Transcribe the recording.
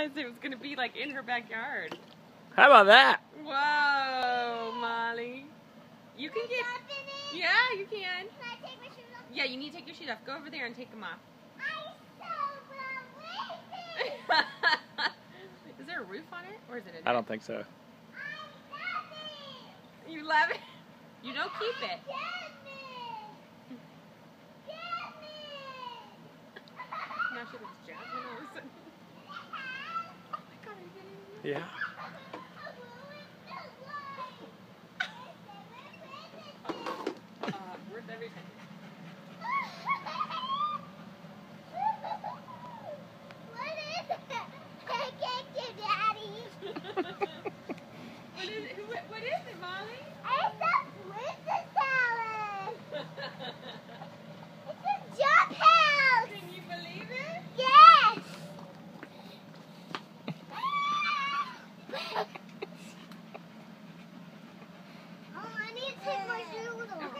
realized it was going to be like in her backyard. How about that? Whoa, Molly. You can get... Yeah, you can. Can I take my shoes off? Yeah, you need to take your shoes off. Go over there and take them off. I'm so lazy. Is there a roof on it? Or is it a net? I don't think so. I love it. You love it? You don't keep it. Get me. Get me. Now she looks Jasmine all of a sudden. Oh my god, are you getting me? Yeah. Worth every penny. What is it? Pancake to Daddy. What is it, Molly? It's a princess salad. It's a jump house. Can you believe it? Yes. Oh, I need to take my shoes off.